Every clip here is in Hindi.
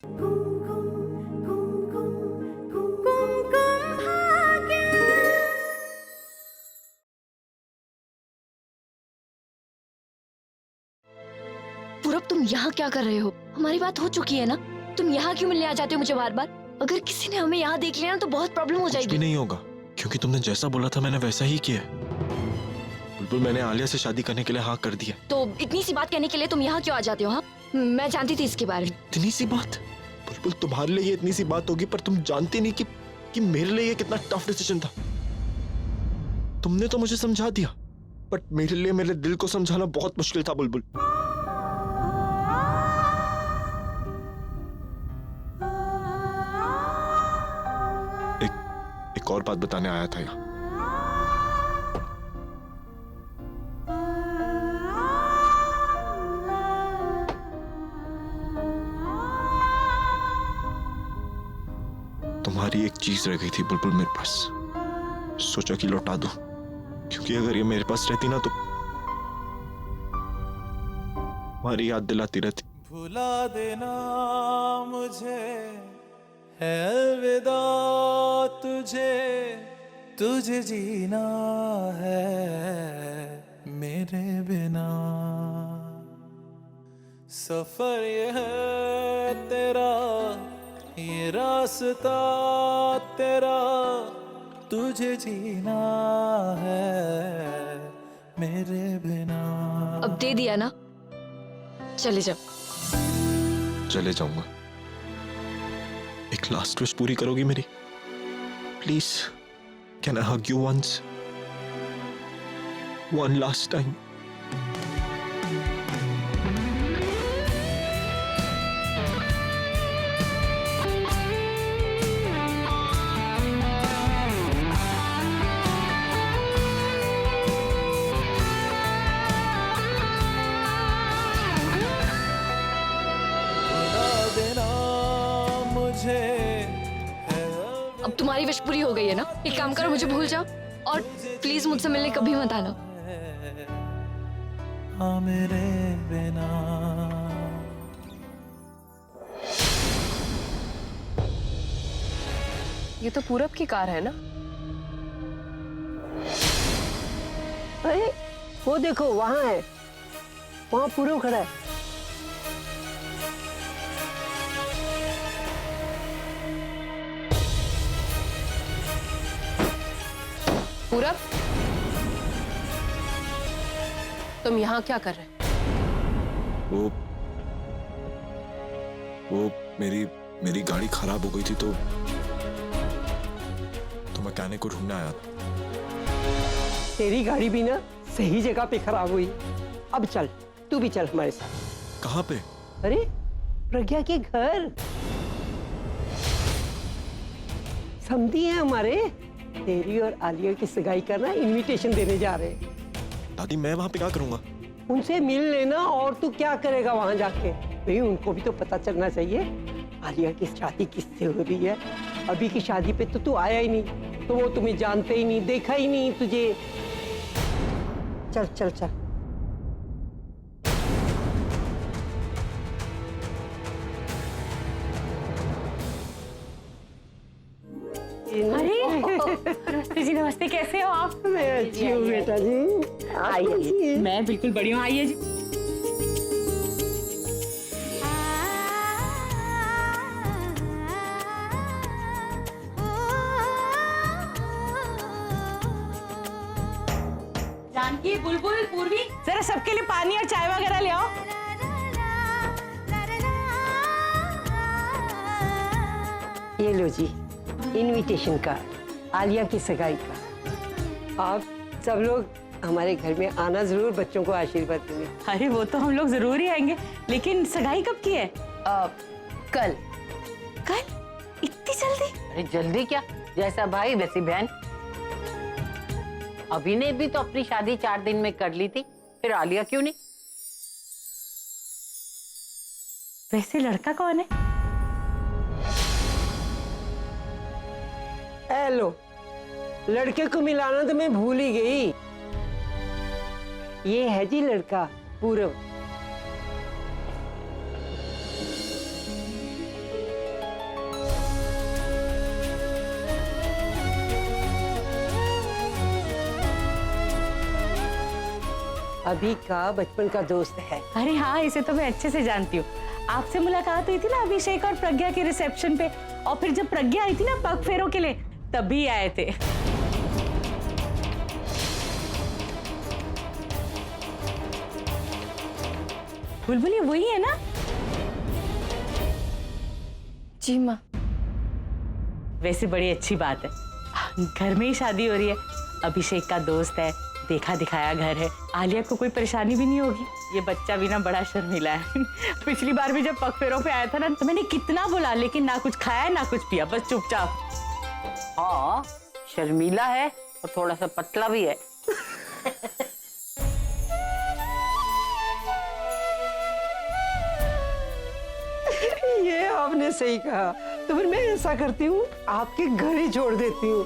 पूरब, तुम यहाँ क्या कर रहे हो? हमारी बात हो चुकी है ना? तुम यहाँ क्यों मिलने आ जाते हो मुझे बार बार? अगर किसी ने हमें यहाँ देख लिया ना तो बहुत प्रॉब्लम हो कुछ भी जाएगी। नहीं होगा, क्योंकि तुमने जैसा बोला था मैंने वैसा ही किया। बुलबुल, मैंने आलिया से शादी करने के लिए हाँ कर दिया। तो इतनी सी बात कहने के लिए तुम यहाँ क्यों आ जाते हो? हाँ, मैं जानती थी इसके बारे में। इतनी सी बात? बुलबुल, तुम्हारे लिए ये इतनी सी बात होगी, पर तुम जानती नहीं कि मेरे लिए ये कितना टफ डिसीजन था। तुमने तो मुझे समझा दिया, बट मेरे लिए मेरे दिल को समझाना बहुत मुश्किल था बुलबुल। एक और बात बताने आया था यहाँ। तुम्हारी एक चीज रह गई थी बुलबुल मेरे पास, सोचा कि लौटा दूं, क्योंकि अगर ये मेरे पास रहती ना तो तुम्हारी याद दिलाती रहती। भुला देना मुझे है अलविदा, तुझे जीना है मेरे बिना। सफर ये है तेरा, ये रास्ता तेरा, तुझे जीना है मेरे बिना। अब दे दिया ना, चले जाओ। चले जाऊंगा। एक लास्ट विश पूरी करोगी मेरी? Please, can I hug you once, one last time? अब तुम्हारी विश पूरी हो गई है ना? एक काम करो, मुझे भूल जाओ और प्लीज मुझसे मिलने कभी मत आना। हाँ मेरे बिना। ये तो पूरब की कार है ना? अरे वो देखो, वहां है, वहां पूरब खड़ा है। पूरब, तुम यहाँ क्या कर रहे? वो मेरी गाड़ी खराब हो गई थी तो मैकेनिक को ढूंढने आया था। तेरी गाड़ी भी ना सही जगह पे खराब हुई। अब चल, तू भी चल हमारे साथ। कहाँ पे? अरे प्रज्ञा के घर, समधी है हमारे, तेरी और आलिया की सगाई का ना इनविटेशन देने जा रहे हैं। दादी, मैं वहां पे क्या करूंगा? उनसे मिल लेना, और तू क्या करेगा वहां जाके? भाई उनको भी तो पता चलना चाहिए आलिया की शादी किससे हो रही है। अभी की शादी पे तो तू आया ही नहीं, तो वो तुम्हें जानते ही नहीं, देखा ही नहीं तुझे। चल चल चल। अरे जी नमस्ते, कैसे हो आप? मैं अच्छी हूँ बेटा जी। आइए। मैं बिल्कुल बढ़िया हूँ, आइए जी। जानकी, बुलबुल, पूर्वी, जरा सबके लिए पानी और चाय वगैरह ले आओ। ये लो जी, इनविटेशन कार्ड आलिया की सगाई का। आप सब लोग हमारे घर में आना जरूर, बच्चों को आशीर्वाद देने। अरे वो तो हम लोग जरूर ही आएंगे, लेकिन सगाई कब की है? कल। कल? इतनी जल्दी? अरे जल्दी क्या, जैसा भाई वैसी बहन। अभी ने भी तो अपनी शादी 4 दिन में कर ली थी, फिर आलिया क्यों नहीं? वैसे लड़का कौन है? लो, लड़के को मिलाना तो मैं भूल ही गई। ये है जी लड़का पूरब। अभी का बचपन का दोस्त है। अरे हाँ, इसे तो मैं अच्छे से जानती हूँ। आपसे मुलाकात हुई थी ना अभिषेक और प्रज्ञा के रिसेप्शन पे, और फिर जब प्रज्ञा आई थी ना पग फेरों के लिए, तभी आए थे। बुलबुल ये वही है ना? जी माँ। वैसे बड़ी अच्छी बात है, घर में ही शादी हो रही है, अभिषेक का दोस्त है, देखा दिखाया घर है, आलिया को कोई परेशानी भी नहीं होगी। ये बच्चा भी ना बड़ा शर्मीला है। पिछली बार भी जब पग फेरों पे आया था ना, तो मैंने कितना बोला, लेकिन ना कुछ खाया ना कुछ पिया, बस चुपचाप। हाँ, शर्मीला है और थोड़ा सा पतला भी है। ये आपने सही कहा। तो फिर मैं ऐसा करती हूँ, आपके घर ही छोड़ देती हूँ,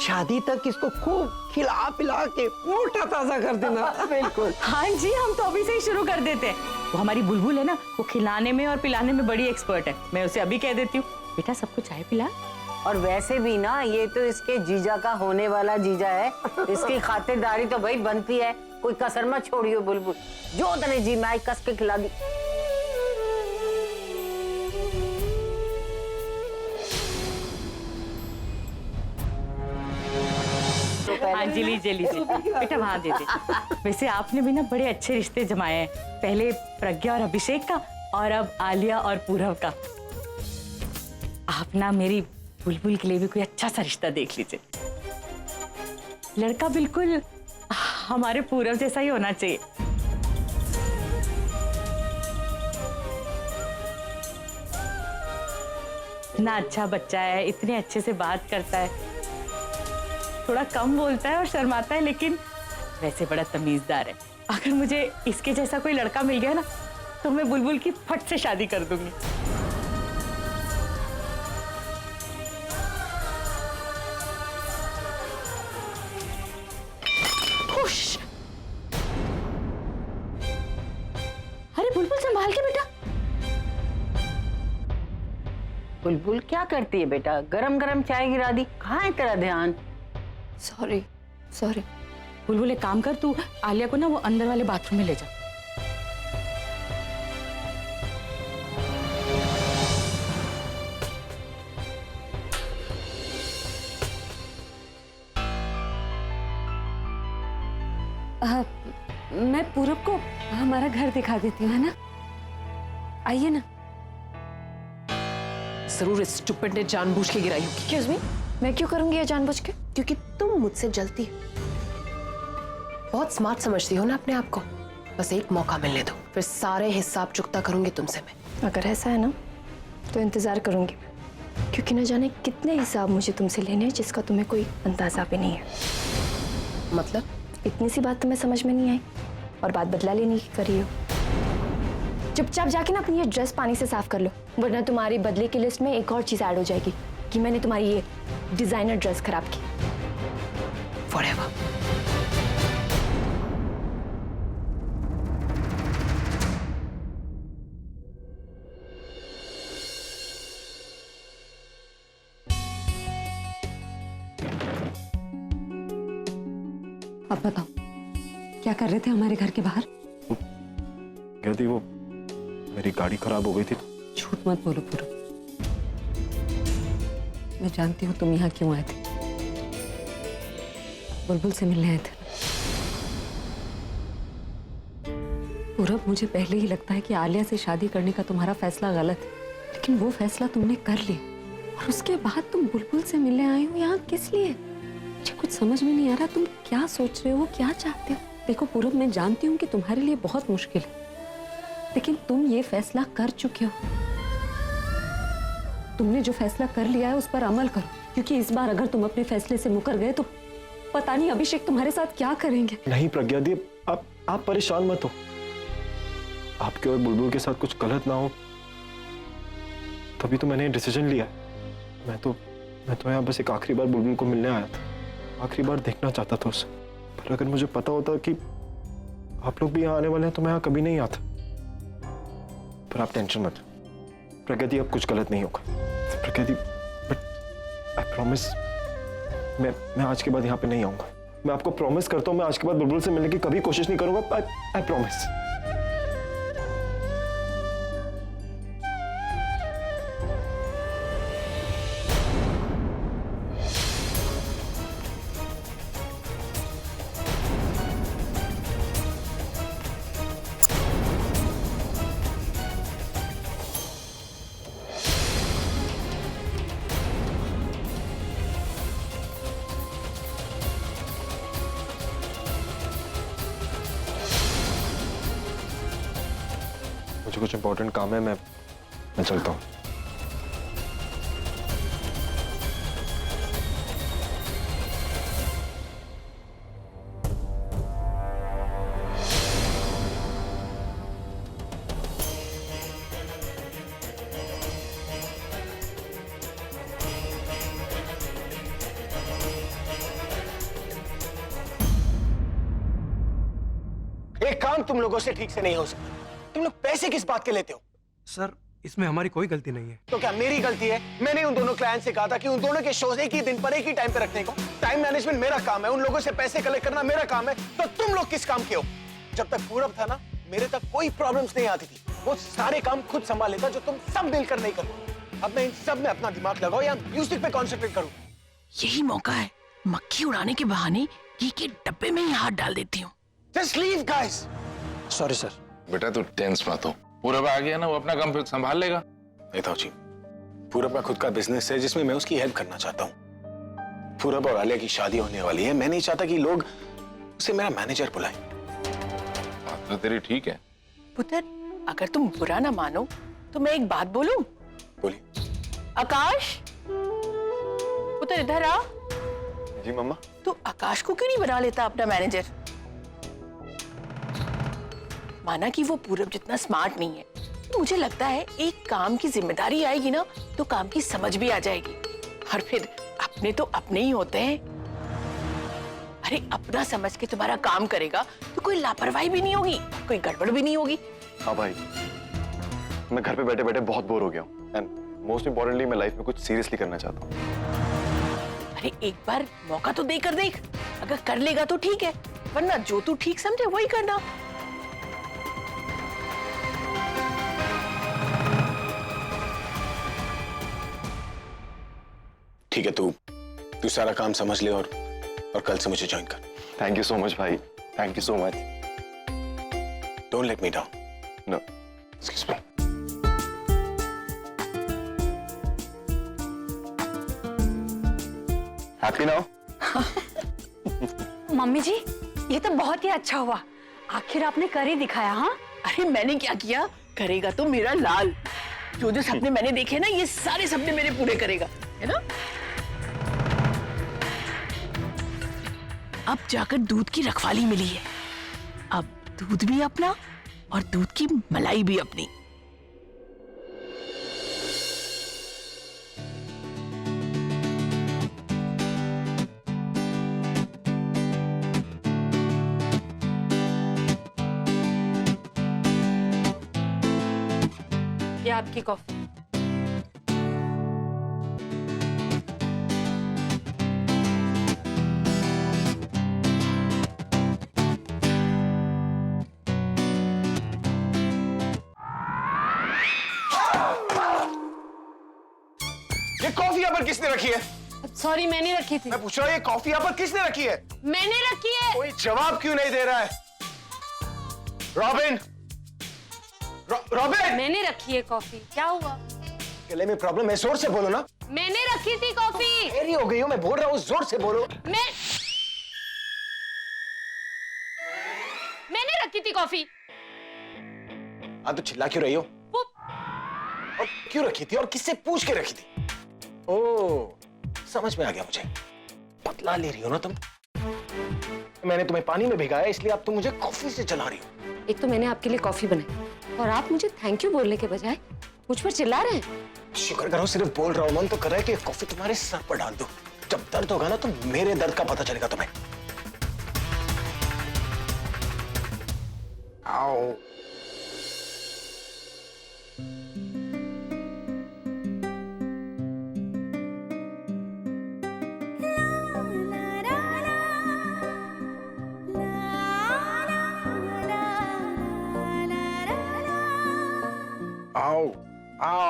शादी तक इसको खूब खिला पिला के मोटा ताजा कर देना। बिल्कुल। हाँ जी, हम तो अभी से ही शुरू कर देते हैं। वो हमारी बुलबुल है ना, वो खिलाने में और पिलाने में बड़ी एक्सपर्ट है। मैं उसे अभी कह देती हूँ, बेटा सबको चाय पिला। और वैसे भी ना, ये तो इसके जीजा का होने वाला जीजा है, इसकी खातिरदारी तो भाई बनती है, कोई कसर मत छोड़ियो बुलबुल। जो तेरे जी में आई कस के खिला दी। हाँ जी, लीजिए लीजिए बेटा, वहाँ दे दे। वैसे आपने भी ना बड़े अच्छे रिश्ते जमाए हैं, पहले प्रज्ञा और अभिषेक का, और अब आलिया और पूरव का। आप ना मेरी बुलबुल के लिए भी कोई अच्छा सा रिश्ता देख लीजिए। लड़का बिल्कुल हमारे पूरव जैसा ही होना चाहिए। इतना अच्छा बच्चा है, इतने अच्छे से बात करता है, थोड़ा कम बोलता है और शर्माता है, लेकिन वैसे बड़ा तमीजदार है। अगर मुझे इसके जैसा कोई लड़का मिल गया ना, तो मैं बुलबुल की फट से शादी कर दूंगी। खुश। अरे बुलबुल संभाल के बेटा। बुलबुल क्या करती है बेटा? गरम गरम चाय गिरा दी। कहाँ है तेरा ध्यान? Sorry sorry. बुलबुल एक काम कर, तू आलिया को ना वो अंदर वाले बाथरूम में ले जा। मैं पूरब को हमारा घर दिखा देती हूँ, है ना? आइए ना। जरूर इस स्टूपिड ने जानबूझ के गिराई होगी। एक्सक्यूज मी, मैं क्यों करूंगी ये जानबूझ के? क्योंकि तुम मुझसे जलती हो। बहुत स्मार्ट समझती हो ना अपने आप को। बस एक मौका मिलने दो, फिर सारे हिसाब चुकता करूंगी तुमसे मैं। अगर ऐसा है ना, तो इंतजार करूंगी, क्योंकि न जाने कितने हिसाब मुझे तुमसे लेने हैं, जिसका तुम्हें कोई अंदाजा भी नहीं है। मतलब? इतनी सी बात तुम्हें समझ में नहीं आई और बात बदला लेने की करी हो। चुपचाप जाके ना अपनी ये ड्रेस पानी से साफ कर लो, वरना तुम्हारी बदले की लिस्ट में एक और चीज ऐड हो जाएगी कि मैंने तुम्हारी ये डिजाइनर ड्रेस खराब की। Whatever. अब बताओ, क्या कर रहे थे हमारे घर के बाहर? क्या थी वो, मेरी गाड़ी खराब हो गई थी। झूठ मत बोलो पूरब, मैं जानती हूँ तुम यहाँ क्यों आए थे। बुलबुल से मिलने आए थे। पूरब, मुझे पहले ही लगता है कि आलिया से शादी करने का तुम्हारा फैसला गलत है, लेकिन वो फैसला तुमने कर लिया और उसके बाद तुम बुलबुल से मिलने आई हो यहाँ किस लिए? मुझे कुछ समझ में नहीं आ रहा, तुम क्या सोच रहे हो, क्या चाहते हो? देखो पूरब, मैं जानती हूँ कि तुम्हारे लिए बहुत मुश्किल है, लेकिन तुम ये फैसला कर चुके हो। तुमने जो फैसला कर लिया है उस पर अमल करो, क्योंकि इस बार अगर तुम अपने फैसले से मुकर गए तो पता नहीं अभिषेक तुम्हारे साथ क्या करेंगे। नहीं प्रज्ञा दी, आप परेशान मत हो। आपके और बुलबुल के साथ कुछ गलत ना हो, तभी तो मैंने डिसीजन लिया। मैं तो यहाँ बस एक आखिरी बार बुलबुल को मिलने आया था, आखिरी बार देखना चाहता था उसे। पर अगर मुझे पता होता कि आप लोग भी यहाँ आने वाले हैं तो मैं यहाँ कभी नहीं आता। पर आप टेंशन मत, प्रज्ञा दी, अब कुछ गलत नहीं होगा। प्रज्ञा दी, बट आई प्रॉमिस, मैं आज के बाद यहाँ पे नहीं आऊंगा। मैं आपको प्रॉमिस करता हूँ, मैं आज के बाद बुलबुल से मिलने की कभी कोशिश नहीं करूंगा। I promise. मुझे कुछ इंपॉर्टेंट काम है, मैं चलता हूँ। एक काम तुम लोगों से ठीक से नहीं हो सकता। तुम लोग पैसे किस बात के लेते हो? सर, इसमें हमारी कोई गलती नहीं है। तो क्या मेरी गलती है? मैंने उन दोनों क्लाइंट से कहा था कि उन दोनों के शोज एक ही दिन पर एक ही टाइम पे रखने को। टाइम मैनेजमेंट मेरा काम है, उन लोगों से पैसे कलेक्ट करना मेरा काम है। तो तुम लोग किस काम के हो? जब तक पूरब था ना, मेरे तक कोई प्रॉब्लम्स नहीं आती थी। वो सारे काम खुद संभाल लेता जो तुम सब मिलकर नहीं करो। अब मैं इन सब में अपना दिमाग लगाओ या म्यूजिक पे कॉन्सेंट्रेट करूं। यही मौका है, मक्खी उड़ाने के बहाने घी के डब्बे में ही हाथ डाल देती हूँ। Just leave guys. Sorry sir. बेटा तू टेंस मत हो, पूरब आ गया ना, वो अपना काम फिर संभाल लेगा। नेता जी, पूरब का खुद का बिजनेस है जिसमें मैं उसकी हेल्प करना चाहता हूँ। पूरब और आलिया की शादी होने वाली है, मैं नहीं चाहता कि लोग उसे मेरा मैनेजर बुलाएं। बात तो तेरी ठीक है। पुत्र, अगर तुम बुरा ना मानो तो मैं एक बात बोलूं? बोलिए। आकाश, पुत्र इधर आ। जी मम्मा। तू आकाश को क्यों नहीं बना लेता अपना मैनेजर? माना कि वो पूरब जितना स्मार्ट नहीं है, मुझे लगता है एक काम की जिम्मेदारी आएगी ना तो काम की समझ भी आ जाएगी। और फिर अपने तो अपने ही होते हैं। अरे अपना समझ के तुम्हारा काम करेगा तो कोई लापरवाही भी नहीं होगी, कोई गड़बड़ भी नहीं होगी। हाँ भाई, मैं घर पे बैठे बैठे बहुत बोर हो गया हूँ एंड मोस्ट इम्पोर्टेंटली मैं लाइफ में कुछ सीरियसली करना चाहता हूँ। अरे एक बार मौका तो देकर देख, अगर कर लेगा तो ठीक है, वरना जो तू ठीक समझे वही करना। ठीक है, तू सारा काम समझ ले और कल से मुझे ज्वाइन कर। थैंक यू सो मच भाई, thank you so much. Don't let me down. No. Excuse me. Happy now? Mummy जी, ये तो बहुत ही अच्छा हुआ, आखिर आपने कर ही दिखाया। हाँ, अरे मैंने क्या किया, करेगा तो मेरा लाल। जो जो सपने मैंने देखे ना, ये सारे सपने मेरे पूरे करेगा, है ना? अब जाकर दूध की रखवाली मिली है, अब दूध भी अपना और दूध की मलाई भी अपनी। ये आपकी कॉफी। ये कॉफी यहाँ पर किसने रखी है? सॉरी, मैंने रखी थी। मैं पूछ रहा हूँ, ये कॉफी यहाँ पर किसने रखी है? मैंने रखी है। कोई जवाब क्यों नहीं दे रहा है? Robin, robin! मैंने रखी है कॉफी, क्या हुआ? गले में प्रॉब्लम है, जोर से बोलो ना। मैंने रखी थी कॉफी। देरी हो गई हो, मैं बोल रहा हूँ, जोर से बोलो। मैंने रखी थी कॉफी। हाँ तो चिल्ला क्यों रही हो? और क्यों रखी थी और किससे पूछ के रखी थी? ओह, समझ में आ गया मुझे। बदला ले रही हो ना तुम? मैंने तुम्हें पानी में भिगाया इसलिए अब तुम मुझे कॉफी से चला रही हो। एक तो मैंने आपके लिए कॉफी बनाई और आप मुझे थैंक यू बोलने के बजाय मुझ पर चिल्ला रहे हैं। शुक्र करो, सिर्फ बोल रहा हूँ, मन तो कर रहा है कि कॉफी तुम्हारे सर पर डाल दो। जब दर्द होगा ना तो मेरे दर्द का पता चलेगा तुम्हें। आओ।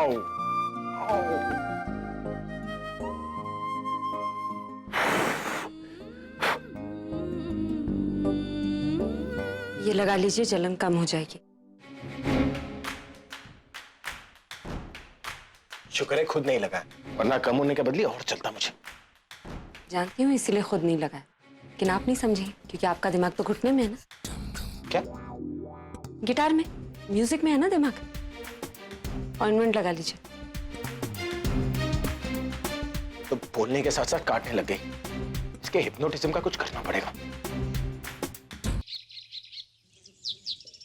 आओ आओ। ये लगा लीजिए, जलन कम हो जाएगी। शुक्र है खुद नहीं लगा, वरना कम होने के बदले और चलता मुझे। जानती हूँ इसलिए खुद नहीं लगाया, लेकिन आप नहीं समझे क्योंकि आपका दिमाग तो घुटने में है ना। क्या? गिटार में, म्यूजिक में है ना दिमाग। ऑइंटमेंट लगा लीजिए। तो बोलने के साथ साथ काटने लग गई। इसके हिप्नोटिज्म का कुछ करना पड़ेगा।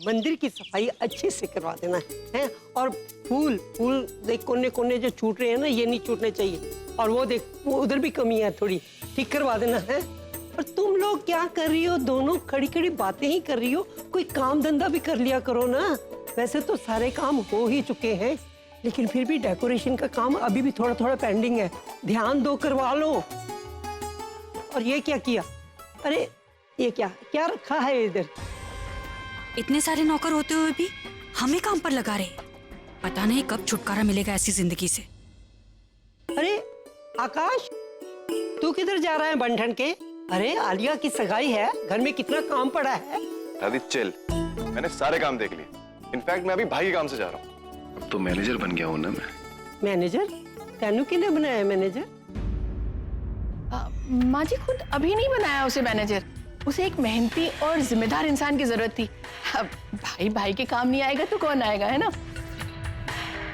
मंदिर की सफाई अच्छे से करवा देना है। और फूल फूल देख, कोने कोने जो छूट रहे हैं ना, ये नहीं छूटने चाहिए। और वो देख, वो उधर भी कमी है थोड़ी, ठीक करवा देना है। और तुम लोग क्या कर रही हो? दोनों खड़ी खड़ी बातें ही कर रही हो। कोई काम धंधा भी कर लिया करो ना। वैसे तो सारे काम हो ही चुके हैं, लेकिन फिर भी डेकोरेशन का काम अभी भी थोड़ा थोड़ा पेंडिंग है। ध्यान दो, करवा लो। और ये क्या किया? अरे ये क्या क्या रखा है इधर? इतने सारे नौकर होते हुए भी हमें काम पर लगा रहे। पता नहीं कब छुटकारा मिलेगा ऐसी जिंदगी से। अरे आकाश, तू किधर जा रहा है बंठन के? अरे आलिया की सगाई है, घर में कितना काम पड़ा है। दादी चिल, मैंने सारे काम देख लिए। इनफैक्ट मैं अभी भाई के काम से जा रहा हूँ। अब तो मैनेजर बन गया हूँ ना मैं। मैनेजर? तेनू किने बनाया मैनेजर? माँ जी खुद अभी नहीं बनाया उसे मैनेजर। उसे एक मेहनती और जिम्मेदार इंसान की जरूरत थी। अब भाई भाई के काम नहीं आएगा तो कौन आएगा, है ना?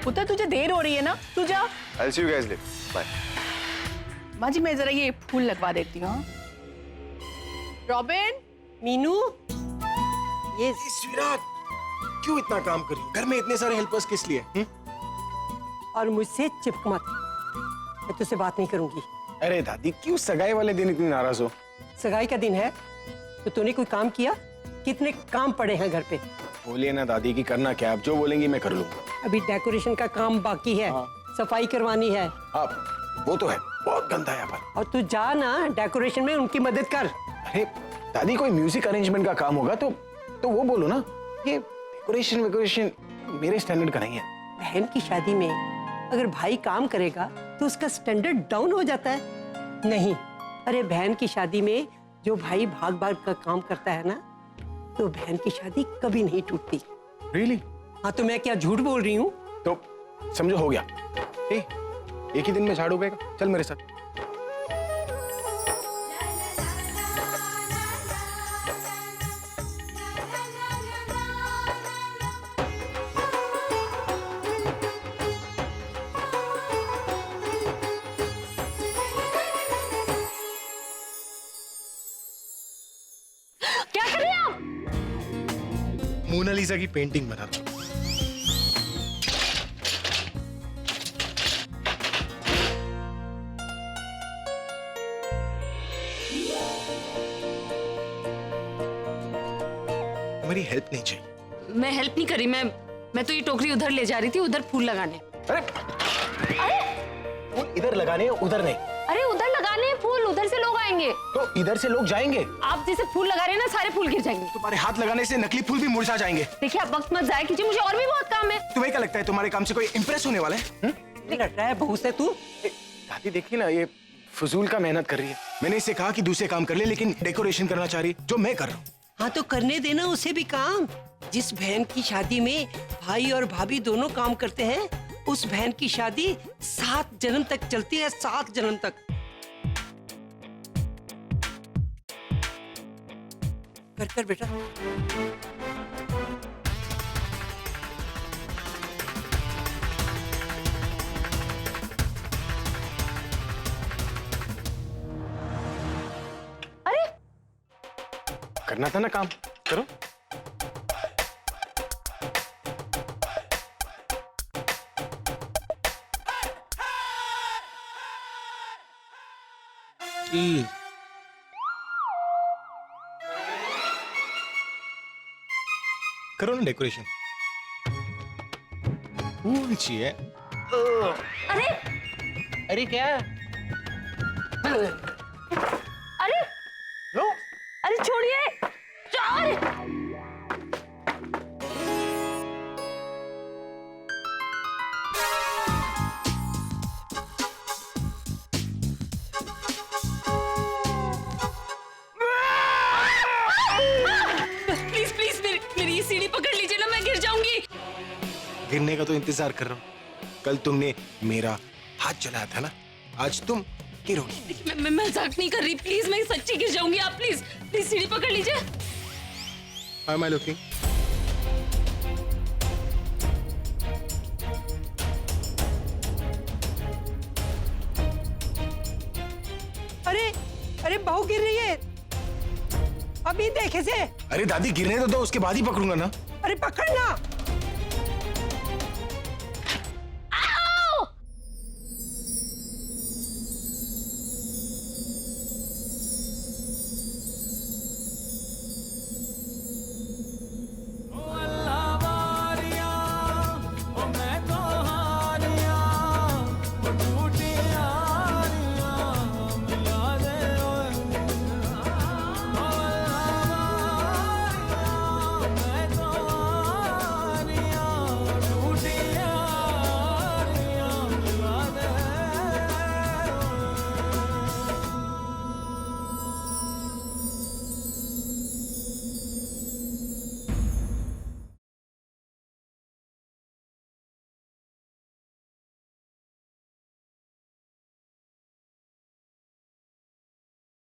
पुत्र तुझे देर हो रही है ना, तू जा। I'll see you guys later. Bye. माँ जी मैं जरा ये फूल लगवा देती हूँ। रॉबिन, मीनू, ये विराट, क्यों इतना काम कर रही हो? घर में इतने सारे हेल्पर्स किस लिए? और मुझसे चिपक मत, मैं तुझसे बात नहीं करूंगी। अरे दादी, क्यों सगाई वाले दिन इतनी नाराज हो? सगाई का दिन है तो तूने कोई काम किया? कितने काम पड़े हैं घर पे? बोलिए ना दादी की करना क्या, आप जो बोलेंगी मैं कर लूंगा। अभी डेकोरेशन का काम बाकी है। हाँ। सफाई करवानी है। आप वो तो है, बहुत गंदा है यहाँ पर। और तू जा ना, डेकोरेशन में उनकी मदद कर। अरे दादी, कोई म्यूजिक अरेंजमेंट का काम होगा तो वो बोलो ना। ये डेकोरेशन मेरे स्टैंडर्ड का नहीं है। बहन की शादी में अगर भाई काम करेगा तो उसका स्टैंडर्ड डाउन हो जाता है। नहीं, अरे बहन की शादी में जो भाई भाग भाग का काम करता है ना, तो बहन की शादी कभी नहीं टूटती। Really? हाँ, तो मैं क्या झूठ बोल रही हूँ? तो समझो हो गया। एक ही दिन में झाड़ू उगेगा, चल मेरे साथ। क्या कर रहे हैं आप? मोनालिसा की पेंटिंग बना रहा हूं। हमारी हेल्प नहीं चाहिए। मैं हेल्प नहीं करी, मैं तो ये टोकरी उधर ले जा रही थी, उधर फूल लगाने। अरे फूल इधर लगाने, उधर नहीं। अरे उधर लगाने हैं फूल, उधर से लोग आएंगे। तो इधर से लोग जाएंगे। आप जैसे फूल लगा रहे हैं ना, सारे फूल गिर जाएंगे। तुम्हारे हाथ लगाने से नकली फूल भी मुरझा जाएंगे। देखिए आप वक्त मत जाया कीजिए, मुझे और भी बहुत काम है। तुम्हें क्या लगता है तुम्हारे काम से कोई इंप्रेस होने वाला है? लग रहा है बहू से तू। दादी देखिए ना, ये फजूल का मेहनत कर रही है। मैंने इससे कहा कि दूसरे काम कर ले, लेकिन डेकोरेशन करना चाह रही, जो मैं कर रहा हूँ। हाँ तो करने देना उसे भी काम। जिस बहन की शादी में भाई और भाभी दोनों काम करते हैं, उस बहन की शादी 7 जन्म तक चलती है, 7 जन्म तक। कर कर बेटा। अरे करना था ना काम, करो। करो ना डेकोरेशन। फूल चाहिए। अरे अरे क्या? अरे लो। अरे छोड़िए, चोर! गिरने का तो इंतजार कर रहा हूँ। कल तुमने मेरा हाथ चलाया था ना, आज तुम गिरोगी। मैं मजाक नहीं कर रही, प्लीज मैं सच्ची गिर जाऊंगी। आप प्लीज प्लीज सीढ़ी पकड़ लीजिए। How am I looking? अरे अरे बहू गिर रही है, अभी देखे से। अरे दादी गिरने तो दो, उसके बाद ही पकड़ूंगा ना। अरे पकड़ना।